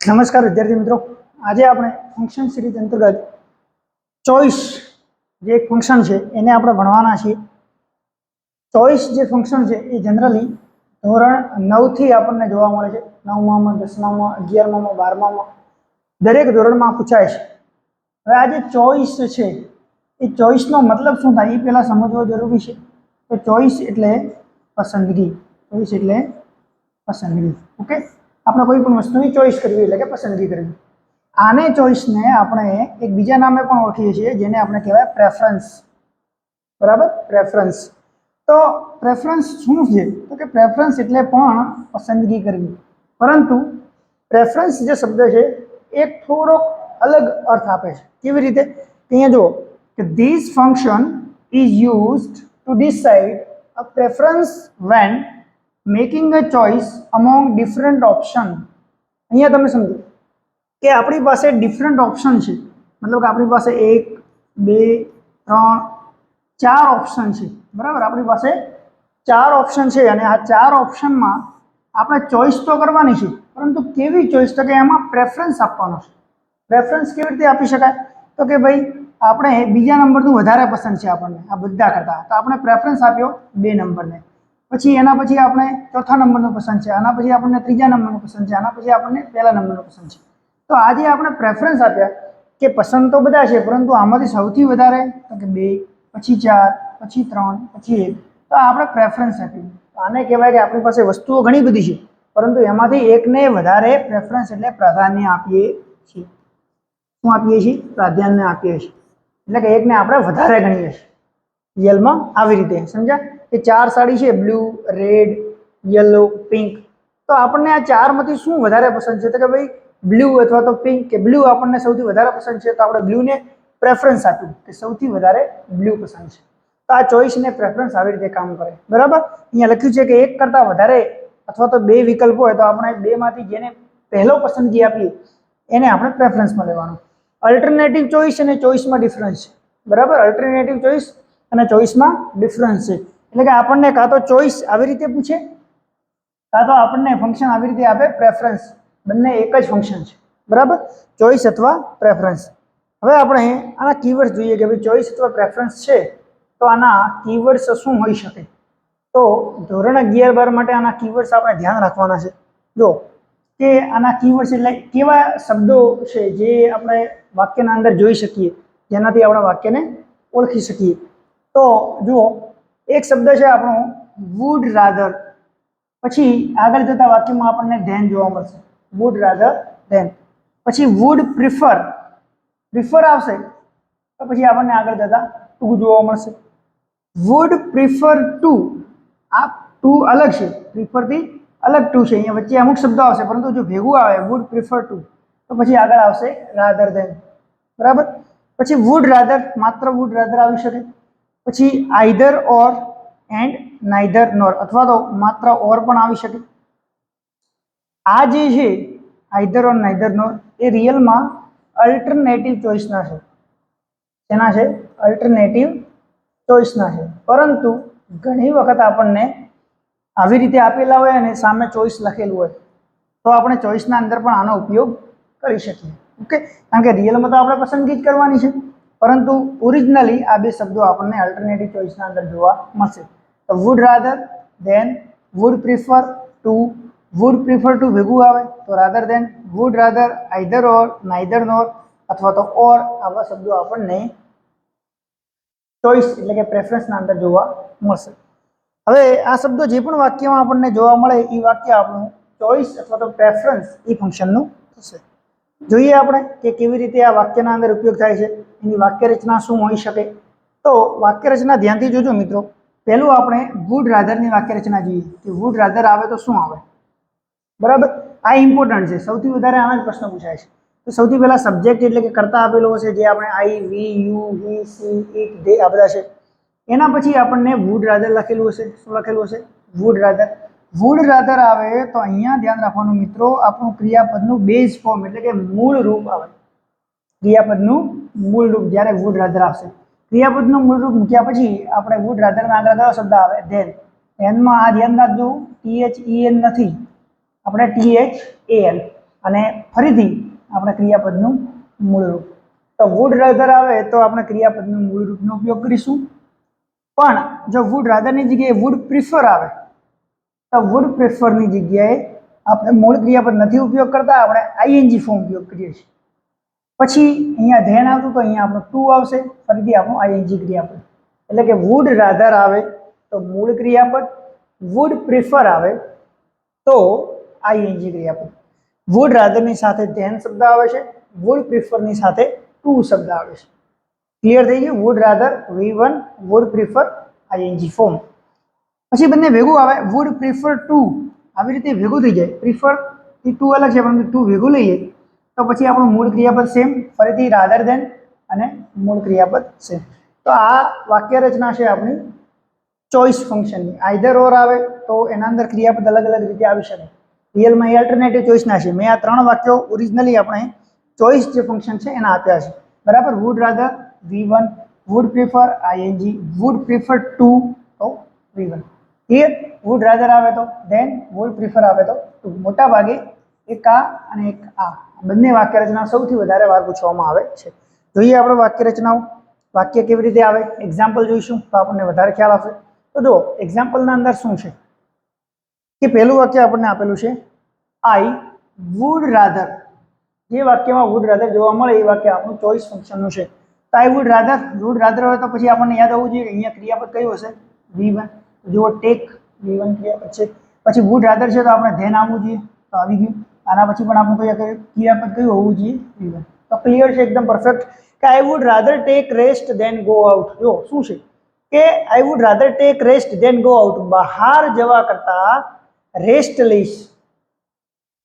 નમસ્કાર વિદ્યાર્થી મિત્રો, આજે આપણે ફંક્શન સિરીઝ અંતર્ગત ચોઈસ જે એક ફંક્શન છે એને આપણે ભણવાના છીએ. ચોઈસ જે ફંક્શન છે એ જનરલી ધોરણ 9 થી આપણને જોવા મળે છે. 9માં, 10માં, 11માં, 12માં દરેક ધોરણમાં પૂછાય છે. હવે આ જે ચોઈસ છે એ ચોઈસનો મતલબ શું થાય એ પહેલા સમજવો જરૂરી છે. તો ચોઈસ એટલે પસંદગી. ચોઈસ એટલે પસંદગી. ઓકે, આપણે કોઈ પણ વસ્તુની ચોઈસ કરવી એટલે કે પસંદગી કરવી. આને ચોઈસને આપણે એક બીજા નામે પણ ઓળખીએ છીએ, જેને આપણે કહેવાય પ્રેફરન્સ. બરાબર, પ્રેફરન્સ. તો પ્રેફરન્સ શું છે? તો કે પ્રેફરન્સ એટલે પણ પસંદગી કરવી. પરંતુ પ્રેફરન્સ જે શબ્દ છે એક થોડો અલગ અર્થ આપે છે. કેવી રીતે? અહીંયા જુઓ કે this function is used to decide a preference when making a choice among different option. અહીંયા તમે સમજો કે આપણી પાસે ડિફરન્ટ ઓપ્શન છે, મતલબ કે આપણી પાસે 1, 2, 3, 4 ઓપ્શન છે. બરાબર, આપણી પાસે 4 ઓપ્શન છે અને આ 4 ઓપ્શનમાં આપણે ચોઈસ તો કરવાની છે, પરંતુ કેવી ચોઈસ? તો કે એમાં પ્રેફરન્સ આપવાનો છે. પ્રેફરન્સ કેવી રીતે આપી શકાય? તો કે ભાઈ આપણે બીજા નંબરનું વધારે પસંદ છે આપણને આ બધા કરતાં, તો આપણે પ્રેફરન્સ આપ્યો 2 નંબરને. પછી એના પછી આપણે ચોથા નંબરનું પસંદ છે, આના પછી આપણને ત્રીજા નંબરનું પસંદ છે, આના પછી આપણને પહેલા નંબરનું પસંદ છે. તો આજે આપણે પ્રેફરન્સ આપ્યા કે પસંદ તો બધા છે, પરંતુ આમાંથી સૌથી વધારે તો કે 2, પછી 4, પછી 3, પછી 1. તો આપણે પ્રેફરન્સ આપી. આને કહેવાય કે આપણી પાસે વસ્તુઓ ઘણી બધી છે, પરંતુ એમાંથી એકને વધારે પ્રેફરન્સ એટલે પ્રાધાન્ય આપીએ છીએ. શું આપીએ છીએ? પ્રાધાન્ય આપીએ છીએ. એટલે કે એકને આપણે વધારે ગણીએ છીએ. રિયલમાં આવી રીતે સમજ્યા કે 4 સાડી છે, બ્લુ, રેડ, યલો, પિંક. તો આપણને આ 4માંથી શું વધારે પસંદ છે? તો કે ભાઈ બ્લુ અથવા તો પિંક, કે બ્લુ આપણને સૌથી વધારે પસંદ છે, તો આપણે બ્લુને પ્રેફરન્સ આપ્યું કે સૌથી વધારે બ્લુ પસંદ છે. તો આ ચોઈસ ને પ્રેફરન્સ આવી રીતે કામ કરે. બરાબર, અહીંયા લખ્યું છે કે એક કરતાં વધારે અથવા તો 2 વિકલ્પ હોય તો આપણે 2માંથી જેને પહેલો પસંદગી આપીએ એને આપણે પ્રેફરન્સમાં લેવાનું. અલ્ટરનેટિવ ચોઈસ અને ચોઈસમાં ડિફરન્સ છે. બરાબર, અલ્ટરનેટિવ ચોઈસ અને ચોઈસમાં ડિફરન્સ છે. એટલે કે આપણને કાં તો ચોઈસ આવી રીતે પૂછે, કાં તો આપણને ફંક્શન આવી રીતે આપે પ્રેફરન્સ. બંને એક જ ફંક્શન છે. બરાબર, ચોઈસ અથવા પ્રેફરન્સ. હવે આપણે આના કીવર્ડ્સ જોઈએ કે ભાઈ ચોઈસ અથવા પ્રેફરન્સ છે તો આના કીવર્ડ્સ શું હોઈ શકે? તો ધોરણ 11-12 માટે આના કીવર્ડ્સ આપણે ધ્યાન રાખવાના છે. જો કે આના કીવર્ડ્સ એટલે કેવા શબ્દો છે જે આપણે વાક્યના અંદર જોઈ શકીએ, જેનાથી આપણે વાક્યને ઓળખી શકીએ. તો જુઓ, એક શબ્દ છે આપણો વુડ રાધર. પછી આગળ જતા વાક્યમાં આપણને ધેન જોવા મળશે, વુડ રાધર ધેન. પછી વુડ પ્રિફર, પ્રિફર આવશે તો પછી આપણને આગળ જતા ટુ જોવા મળશે. વુડ પ્રિફર ટુ, આ ટુ અલગ છે, પ્રિફરથી અલગ ટુ છે. અહીંયા વચ્ચે અમુક શબ્દો આવશે, પરંતુ જો ભેગું આવે વુડ પ્રિફર ટુ તો પછી આગળ આવશે રાધર ધેન. બરાબર, પછી વુડ રાધર, માત્ર વુડ રાધર આવી શકે. પછી either or and neither nor, અથવા તો માત્ર ઓર પણ આવી શકે. આ જે છે આઈધર ઓર નાઈધર નોર એ રિયલમાં અલ્ટરનેટિવ ચોઈસના છે. તેના છે અલ્ટરનેટિવ ચોઈસના છે. પરંતુ ઘણી વખત આપણને આવી રીતે આપેલા હોય અને સામે ચોઈસ લખેલું હોય તો આપણે ચોઈસના અંદર પણ આનો ઉપયોગ કરી શકીએ. ઓકે, કારણ કે રિયલમાં તો આપણે પસંદગી જ કરવાની છે, પરંતુ ઓરિજિનલી આ બે શબ્દો આપણને અલ્ટરનેટિવ ચોઈસના અંદર જોવા મળશે. તો would rather, than would prefer to, would prefer to ભેગું આવે તો rather than, would rather, either or, neither nor અથવા તો ઓર, આવા શબ્દો આપણને ચોઈસ એટલે કે પ્રેફરન્સના અંદર જોવા મળશે. હવે આ શબ્દો જે પણ વાક્યમાં આપણને જોવા મળે એ વાક્ય આપણું ચોઈસ અથવા તો પ્રેફરન્સ એ ફંક્શનનું થશે. જોઈએ આપણે કે કેવી રીતે આ વાક્યના અંદર ઉપયોગ થાય છે, એની વાક્ય રચના શું હોઈ શકે. તો વાક્ય રચના ધ્યાનથી જોજો મિત્રો. પહેલું આપણે વુડ રાધરની વાક્ય રચના જોઈએ કે વુડ રાધર આવે તો શું આવે. બરાબર, આ ઇમ્પોર્ટન્ટ છે, સૌથી વધારે આના જ પ્રશ્ન પૂછાય છે. તો સૌથી પહેલા સબ્જેક્ટ એટલે કે કર્તા આપેલો હશે, જે આપણે I, we, you, he, she, it, they આ બધા છે. એના પછી આપણને વુડ રાધર લખેલું હશે. શું લખેલું હશે? Would rather. વુડ રાધર આવે તો અહીંયા ધ્યાન રાખવાનું મિત્રો, આપણું ક્રિયાપદનું બેઝ ફોર્મ એટલે કે મૂળ રૂપ આવે. ક્રિયાપદનું મૂળ રૂપ જ્યારે વુડ રાધર આવશે. ક્રિયાપદનું મૂળ રૂપ મૂક્યા પછી આપણે વુડ રાધરમાં આગળ કયો શબ્દ આવે? ધેન. ધેનમાં આ ધ્યાન રાખજો, THEN નથી, આપણે THAL. અને ફરીથી આપણે ક્રિયાપદનું મૂળ રૂપ. તો વુડ રાધર આવે તો આપણે ક્રિયાપદનું મૂળ રૂપનો ઉપયોગ કરીશું. પણ જો વુડ રાધરની જગ્યાએ વુડ પ્રિફર આવે તો વુડ પ્રિફરની જગ્યાએ આપણે મૂળ ક્રિયાપદ નથી ઉપયોગ કરતા, આપણે આઈએનજી ફોર્મ ઉપયોગ કરીએ છીએ. પછી અહીંયા ધેન આવતું તો અહીંયા આપણું ટુ આવશે, ફરીથી આપણું આઈએનજી ક્રિયાપદ. એટલે કે વુડ રાધર આવે તો મૂળ ક્રિયાપદ, વુડ પ્રિફર આવે તો આઈએનજી ક્રિયાપદ. વુડ રાધરની સાથે ધેન શબ્દ આવે છે, વુડ પ્રિફરની સાથે ટુ શબ્દ આવે છે. ક્લિયર થઈ ગયું? Would rather V1, would prefer ING form. પછી બંને ભેગું આવે વુડ પ્રિફર ટુ, આવી રીતે ભેગું થઈ જાય. પ્રિફર થી ટુ અલગ છે પરંતુ ટુ ભેગું લઈએ તો પછી આપણું મૂળ ક્રિયાપદ સેમ, ફરીથી રાધર ધેન અને મૂળ ક્રિયાપદ સેમ. તો આ વાક્ય રચના છે આપણી ચોઇસ ફંક્શનની. આઈધર ઓર આવે તો એના અંદર ક્રિયાપદ અલગ અલગ રીતે આવી શકે. રિયલમાં એ અલ્ટરનેટિવ ચોઇસના છે. મેં આ 3 વાક્યો ઓરિજિનલી આપણે ચોઇસ જે ફંક્શન છે એના આપ્યા છે. બરાબર? Would rather V1, would prefer ING, would prefer to તો V1. ક્લિયર? વુડ રાધર આવે તો ધેન, વુડ પ્રિફર આવે તો ટુ. મોટા ભાગે એક આ અને એક આ બંને વાક્ય રચના સૌથી વધારે વાર પૂછવામાં આવે છે. જોઈએ આપણે વાક્ય રચનાઓ. વાક્ય કેવી રીતે આવે, એક્ઝામ્પલ જોઈશું તો આપણને વધારે ખ્યાલ આવશે. તો જો એક્ઝામ્પલના અંદર શું છે કે પહેલું વાક્ય આપણને આપેલું છે આઈ વુડ રાધર. જે વાક્યમાં વુડ રાધર જોવા મળે એ વાક્ય આપણું ચોઇસ ફંક્શનનું છે. તો આઈ વુડ રાધર હોય તો પછી આપણને યાદ આવવું જોઈએ કે અહીંયા ક્રિયાપદ કયું હશે? V1. જુઓ ટેક V1 ક્રિયાપદ છે. પછી વુડ રાધર છે તો આપણે ધેન આવવું જોઈએ, તો આવી ગયું. આના પછી પણ આપણું ક્રિયાપદ કયું હોવું જોઈએ? V1. તો ક્લિયર છે, એકદમ પરફેક્ટ. કે I would rather take rest than go out. જો શું છે કે I would rather take rest than go out. બહાર જવા કરતા રેસ્ટ લઈશ.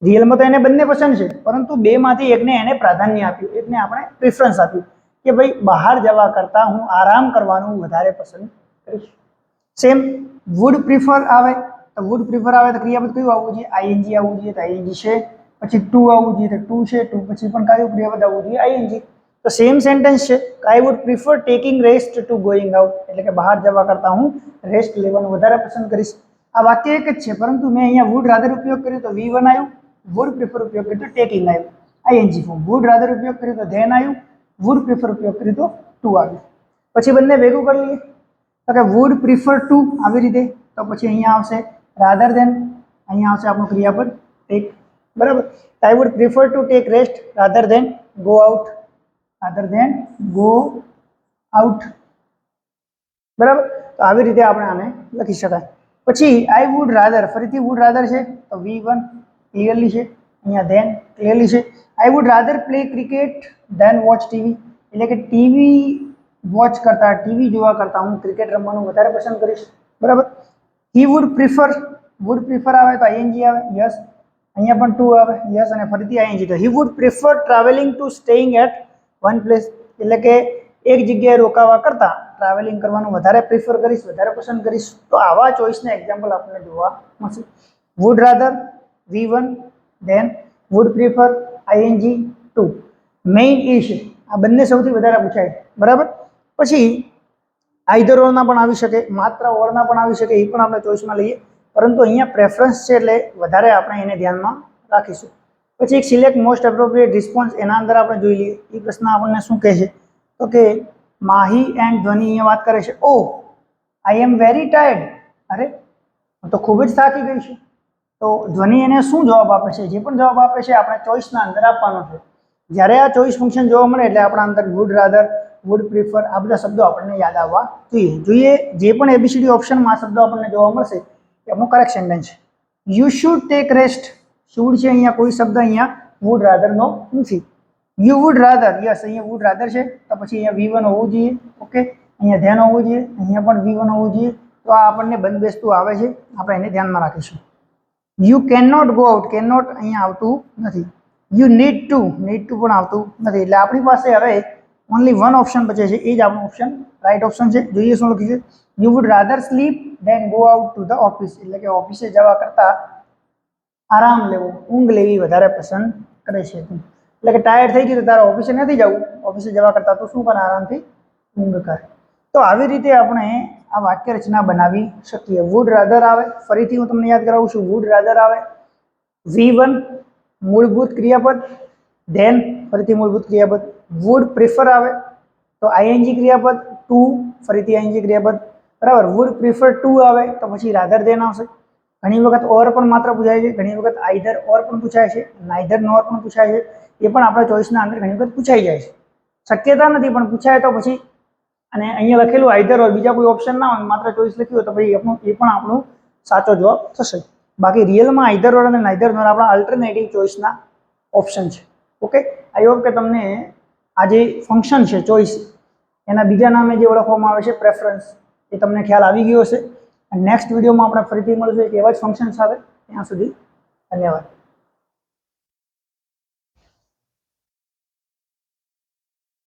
રિયલમાં તો એને બંને પસંદ છે પરંતુ બેમાંથી એકને એને પ્રાધાન્ય આપ્યું, એકને આપણે પ્રિફરન્સ આપ્યું કે ભાઈ બહાર જવા કરતા હું આરામ કરવાનું વધારે પસંદ કરીશ. સેમ વુડ પ્રિફર આવે તો વુડ પ્રિફર આવે તો ક્રિયાપદ કયું આવવું જોઈએ? આઈએનજી આવવું જોઈએ, તો આઈએનજી છે. પછી ટુ આવવું જોઈએ તો ટુ છે, ટુ પછી પણ કયું ક્રિયાપદ આવવું જોઈએ? આઈએનજી. તો સેમ સેન્ટેન્સ છે. I would prefer taking rest to going out. એટલે કે બહાર જવા કરતા હું રેસ્ટ લેવાનું વધારે પસંદ કરીશ. આ વાક્ય એક જ છે પરંતુ મેં અહીંયા વુડ રાધર ઉપયોગ કર્યો તો V1 આવ્યું, વુડ પ્રિફર ઉપયોગ કર્યો તો ટેકિંગ આવ્યું, આઈએનજી ફોર્મ. વુડ રાધર ઉપયોગ કર્યો તો ધેન આવ્યું, વુડ પ્રિફર ઉપયોગ કર્યો તો ટુ આવ્યું. પછી બંને ભેગું કરી લઈએ તો કે વુડ પ્રિફર ટુ આવી રીતે. તો પછી અહીંયા આવશે રાધર ધેન, અહીંયા આવશે આપણું ક્રિયાપદ ટેક. બરાબર? I would prefer to take rest rather than go out, rather than go out. બરાબર? તો આવી રીતે આપણે આને લખી શકાય. પછી આઈ વુડ રાધર, ફરીથી વુડ રાધર છે તો V1 ક્લિયરલી છે, અહીંયા ધેન ક્લિયરલી છે. I would rather play cricket than watch TV. એટલે કે ટીવી વોચ કરતા, ટીવી જોવા કરતા હું ક્રિકેટ રમવાનું વધારે પસંદ કરીશ. બરાબર? હી વુડ પ્રિફર આવે તો આઈએનજી આવે, યસ. અહીંયા પણ ટુ આવે, યસ. અને ફરીથી આઈએનજી. તો he would prefer travelling to staying at one place. એટલે કે એક જગ્યાએ રોકાવા કરતા ટ્રાવેલિંગ કરવાનું વધારે પ્રિફર કરીશ, વધારે પસંદ કરીશ. તો આવા ચોઇસના એક્ઝામ્પલ આપણને જોવા મળશે. Would rather V1, than would prefer I N G to. Main એ છે, આ બંને સૌથી વધારે પૂછાય. બરાબર? પછી આઈધર ઓરના પણ આવી શકે, માત્ર ઓરના પણ આવી શકે, એ પણ આપણે ચોઇસમાં લઈએ પરંતુ અહીંયા પ્રેફરન્સ છે એટલે વધારે આપણે એને ધ્યાનમાં રાખીશું. પછી એક સિલેક્ટ મોસ્ટ એપ્રોપ્રિએટ રિસ્પોન્સ, એના અંદર આપણે જોઈ લઈએ. એ પ્રશ્ન આપણને શું કહે છે તો કે માહી એન્ડ ધ્વનિ અહીંયા વાત કરે છે. ઓ આઈ એમ વેરી ટાયર્ડ. અરે હું તો ખૂબ જ થાકી ગઈ છું. તો ધ્વનિ એને શું જવાબ આપે છે? જે પણ જવાબ આપે છે આપણે ચોઇસના અંદર આપવાનો છે. જ્યારે આ ચોઇસ ફંક્શન જોવા મળે એટલે આપણા અંદર વુડ રાધર, વુડ પ્રિફર આ બધા શબ્દો આપણને યાદ આવવા જોઈએ. જે પણ એબીસીડી ઓપ્શનમાં આ શબ્દો આપણને જોવા મળશે એનું કરેક્ટ સેન્ટેન્સ છે. You should take rest. Should છે અહીંયા, કોઈ શબ્દ અહીંયા વુડ રાધરનો નથી. યુ વુડ રાધર, યસ અહીંયા વુડ રાધર છે તો પછી અહીંયા V1 હોવું જોઈએ. ઓકે, અહીંયા ધ્યાન હોવું જોઈએ, અહીંયા પણ V1 હોવું જોઈએ. તો આ આપણને બંધબેસતું આવે છે, આપણે એને ધ્યાનમાં રાખીશું. You can not go out, can not અહીંયા આવતું નથી. યુ નીડ ટુ પણ આવતું નથી. એટલે આપણી પાસે હવે ઓનલી વન ઓપ્શન બચે છે, એ જ આપણો ઓપ્શન રાઈટ ઓપ્શન છે. જોઈએ શું લખ્યું છે? You would rather sleep than go out to the office. એટલે કે ઓફિસે જવા કરતા આરામ લેવો, ઊંઘ લેવી વધારે પસંદ કરે છે. એટલે કે ટાયર્ડ થઈ ગયું તો તારે ઓફિસે નથી જવું, ઓફિસે જવા કરતા તો શું કરે? આરામથી ઊંઘ કરે. તો આવી રીતે આપણે આ વાક્ય રચના બનાવી શકીએ. વુડ રાધર આવે, ફરીથી હું તમને યાદ કરાવું છું. વુડ રાધર આવે V1, મૂળભૂત ક્રિયાપદ, ધેન ફરીથી મૂળભૂત ક્રિયાપદ, વુડ પ્રિફર આવે તો આઈએનજી ક્રિયાપદ, ટુ ફરીથી આઈએનજી ક્રિયાપદ, બરાબર. વુડ પ્રિફર ટુ આવે તો પછી રાધર ધેન આવશે. ઘણી વખત ઓર પણ માત્ર પૂછાય છે, ઘણી વખત આઈધર ઓર પણ પૂછાય છે, નાઈધર નોર પણ પૂછાય છે. એ પણ આપણા ચોઈસના અંદર ઘણી વખત પૂછાઈ જાય છે. શક્યતા નથી પણ પૂછાય તો પછી, અને અહીંયા લખેલું આઈધર ઓર, બીજા કોઈ ઓપ્શન ના હોય, માત્ર ચોઈસ લખ્યું હોય તો પછી એ પણ આપણો સાચો જવાબ થશે. બાકી રિયલમાં આઈધર ઓર અને નાઈધર નોર આપણા અલ્ટરનેટિવ ચોઈસના ઓપ્શન છે. ઓકે, આઈ હોપ કે તમને આ જે ફંક્શન છે ચોઈસ, એના બીજા નામે જે ઓળખવામાં આવે છે પ્રેફરન્સ, એ તમને ખ્યાલ આવી ગયો હશે. નેક્સ્ટ વિડીયોમાં આપણે ફરીથી મળીશું એક એવા જ ફંક્શન સાથે. ત્યાં સુધી ધન્યવાદ.